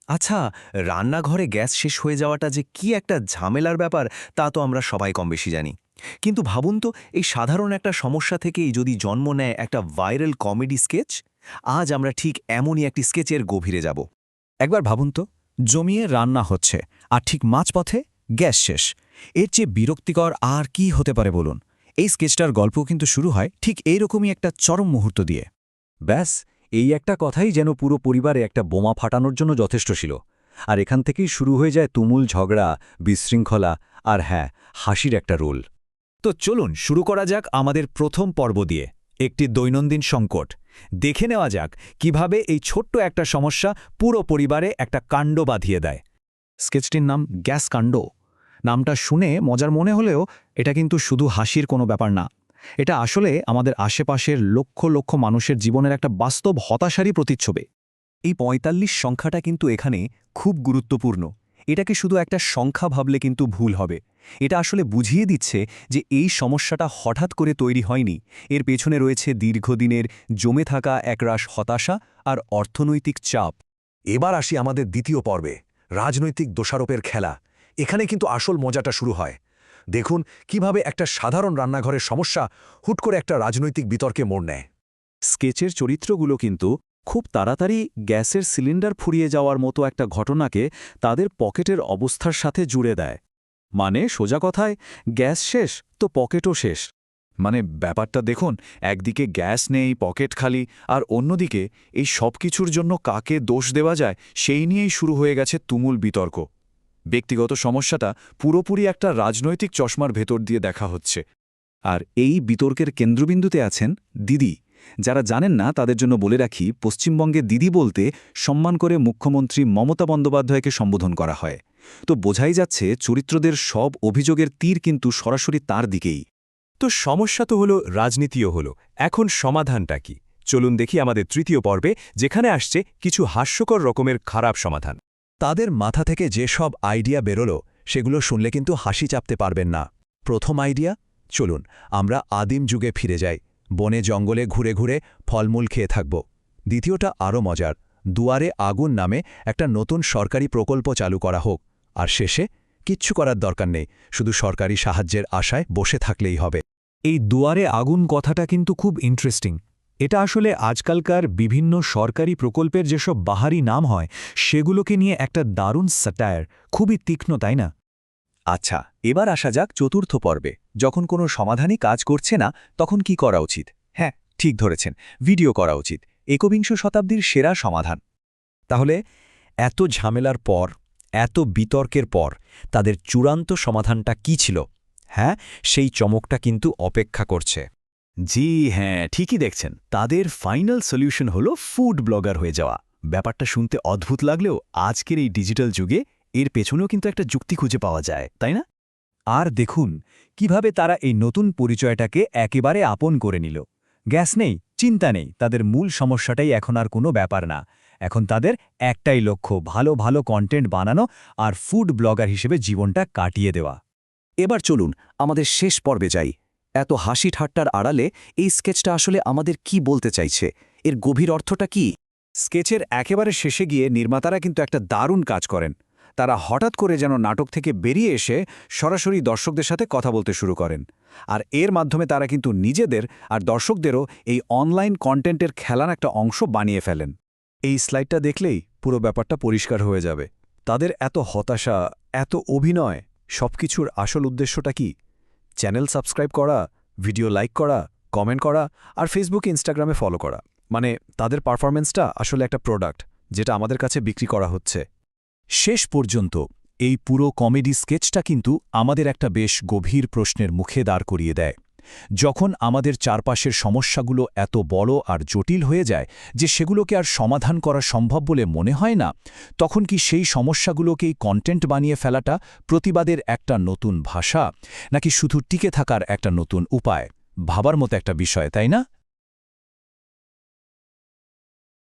আচ্ছা, রান্নাঘরে গ্যাস শেষ হয়ে যাওয়াটা যে কি একটা ঝামেলার ব্যাপার তা তো আমরা সবাই কমবেশি জানি। কিন্তু ভাবুন তো, এই সাধারণ একটা সমস্যা থেকেই যদি জন্ম নেয় একটা ভাইরাল কমেডি স্কেচ। আজ আমরা ঠিক এমনই একটি স্কেচের গভীরে যাব। একবার ভাবুন তো, জমিয়ে রান্না হচ্ছে আর ঠিক মাঝপথে গ্যাস শেষ। এর চেয়ে বিরক্তিকর আর কি হতে পারে বলুন। এই স্কেচটার গল্প কিন্তু শুরু হয় ঠিক এইরকমই একটা চরম মুহূর্ত দিয়ে। ব্যাস, এই একটা কথাই যেন পুরো পরিবারে একটা বোমা ফাটানোর জন্য যথেষ্ট ছিল। আর এখান থেকেই শুরু হয়ে যায় তুমুল ঝগড়া, বিশৃঙ্খলা আর হ্যাঁ, হাসির একটা রোল। তো চলুন শুরু করা যাক আমাদের প্রথম পর্ব দিয়ে, একটি দৈনন্দিন সংকট। দেখে নেওয়া যাক কিভাবে এই ছোট্ট একটা সমস্যা পুরো পরিবারে একটা কাণ্ড বাঁধিয়ে দেয়। স্কেচটির নাম গ্যাস কাণ্ড। নামটা শুনে মজার মনে হলেও এটা কিন্তু শুধু হাসির কোনো ব্যাপার না। এটা আসলে আমাদের আশেপাশের লক্ষ লক্ষ মানুষের জীবনের একটা বাস্তব হতাশারই প্রতিচ্ছবি। এই ৪৫ সংখ্যাটা কিন্তু এখানে খুব গুরুত্বপূর্ণ। এটাকে শুধু একটা সংখ্যা ভাবলে কিন্তু ভুল হবে। এটা আসলে বুঝিয়ে দিচ্ছে যে এই সমস্যাটা হঠাৎ করে তৈরি হয়নি। এর পেছনে রয়েছে দীর্ঘদিনের জমে থাকা একরাশ হতাশা আর অর্থনৈতিক চাপ। এবার আসি আমাদের দ্বিতীয় পর্বে, রাজনৈতিক দোষারোপের খেলা। এখানে কিন্তু আসল মজাটা শুরু হয়। দেখুন কিভাবে একটা সাধারণ রান্নাঘরের সমস্যা হুট করে একটা রাজনৈতিক বিতর্কে মোড় নেয়। স্কেচের চরিত্রগুলো কিন্তু খুব তাড়াতাড়ি গ্যাসের সিলিন্ডার ফুরিয়ে যাওয়ার মতো একটা ঘটনাকে তাদের পকেটের অবস্থার সাথে জুড়ে দেয়। মানে সোজা কথায়, গ্যাস শেষ তো পকেটও শেষ। মানে ব্যাপারটা দেখুন, একদিকে গ্যাস নেই, পকেট খালি, আর অন্যদিকে এই সব কিছুর জন্য কাকে দোষ দেওয়া যায় সেই নিয়েই শুরু হয়ে গেছে তুমুল বিতর্ক। ব্যক্তিগত সমস্যাটা পুরোপুরি একটা রাজনৈতিক চশমার ভেতর দিয়ে দেখা হচ্ছে। আর এই বিতর্কের কেন্দ্রবিন্দুতে আছেন দিদি। যারা জানেন না তাদের জন্য বলে রাখি, পশ্চিমবঙ্গে দিদি বলতে সম্মান করে মুখ্যমন্ত্রী মমতা বন্দ্যোপাধ্যায়কে সম্বোধন করা হয়। তো বোঝাই যাচ্ছে চরিত্রদের সব অভিযোগের তীর কিন্তু সরাসরি তার দিকেই। তো সমস্যা তো হলো, রাজনীতিও হলো। এখন সমাধানটা কি? চলুন দেখি আমাদের তৃতীয় পর্বে, যেখানে আসছে কিছু হাস্যকর রকমের খারাপ সমাধান। তাদের মাথা থেকে যেসব আইডিয়া বেরোলো সেগুলো শুনলে কিন্তু হাসি চাপতে পারবেন না। প্রথম আইডিয়া, চলুন আমরা আদিম যুগে ফিরে যাই, বনে জঙ্গলে ঘুরে ঘুরে ফলমূল খেয়ে থাকব। দ্বিতীয়টা আরও মজার, দুয়ারে আগুন নামে একটা নতুন সরকারি প্রকল্প চালু করা হোক। আর শেষে কিচ্ছু করার দরকার নেই, শুধু সরকারি সাহায্যের আশায় বসে থাকলেই হবে। এই দুয়ারে আগুন কথাটা কিন্তু খুব ইন্টারেস্টিং। এটা আসলে আজকালকার বিভিন্ন সরকারি প্রকল্পের যেসব বাহারি নাম হয় সেগুলোকে নিয়ে একটা দারুণ স্যাটায়ার, খুবই তীক্ষ্ণ, তাই না? আচ্ছা, এবার আসা যাক চতুর্থ পর্বে। যখন কোনো সমাধানই কাজ করছে না, তখন কি করা উচিত? হ্যাঁ, ঠিক ধরেছেন, ভিডিও করা উচিত। একবিংশ শতাব্দীর সেরা সমাধান। তাহলে এত ঝামেলার পর, এত বিতর্কের পর তাদের চূড়ান্ত সমাধানটা কি ছিল? হ্যাঁ, সেই চমকটা কিন্তু অপেক্ষা করছে। জি হ্যাঁ, ঠিকই দেখছেন। তাদের ফাইনাল সলিউশন হলো ফুড ব্লগার হয়ে যাওয়া। ব্যাপারটা শুনতে অদ্ভুত লাগলেও আজকের এই ডিজিটাল যুগে এর পেছনেও কিন্তু একটা যুক্তি খুঁজে পাওয়া যায়, তাই না? আর দেখুন কিভাবে তারা এই নতুন পরিচয়টাকে একেবারে আপন করে নিল। গ্যাস নেই, চিন্তা নেই, তাদের মূল সমস্যাটাই এখন আর কোনো ব্যাপার না। এখন তাদের একটাই লক্ষ্য, ভালো ভালো কন্টেন্ট বানানো আর ফুড ব্লগার হিসেবে জীবনটা কাটিয়ে দেওয়া। এবার চলুন আমাদের শেষ পর্বে যাই। এত হাসি ঠাট্টার আড়ালে এই স্কেচটা আসলে আমাদের কি বলতে চাইছে? এর গভীর অর্থটা কি? স্কেচের একেবারে শেষে গিয়ে নির্মাতারা কিন্তু একটা দারুণ কাজ করেন। তারা হঠাৎ করে যেন নাটক থেকে বেরিয়ে এসে সরাসরি দর্শকদের সাথে কথা বলতে শুরু করেন। আর এর মাধ্যমে তারা কিন্তু নিজেদের আর দর্শকদেরও এই অনলাইন কন্টেন্টের খেলার একটা অংশ বানিয়ে ফেলেন। এই স্লাইডটা দেখলেই পুরো ব্যাপারটা পরিষ্কার হয়ে যাবে। তাদের এত হতাশা, এত অভিনয়, সবকিছুর আসল উদ্দেশ্যটা কি? চ্যানেল সাবস্ক্রাইব করা, ভিডিও লাইক করা, কমেন্ট করা আর ফেসবুকে ইনস্টাগ্রামে ফলো করা। মানে তাদের পারফরম্যান্সটা আসলে একটা প্রোডাক্ট, যেটা আমাদের কাছে বিক্রি করা হচ্ছে। শেষ পর্যন্ত এই পুরো কমেডি স্কেচটা কিন্তু আমাদের একটা বেশ গভীর প্রশ্নের মুখে দাঁড় করিয়ে দেয়। যখন আমাদের চারপাশের সমস্যাগুলো এত বড় আর জটিল হয়ে যায় যে সেগুলোকে আর সমাধান করা সম্ভব বলে মনে হয় না, তখন কি সেই সমস্যাগুলোকেই কন্টেন্ট বানিয়ে ফেলাটা প্রতিবাদের একটা নতুন ভাষা, নাকি শুধু টিকে থাকার একটা নতুন উপায়? ভাবার মতো একটা বিষয়, তাই না?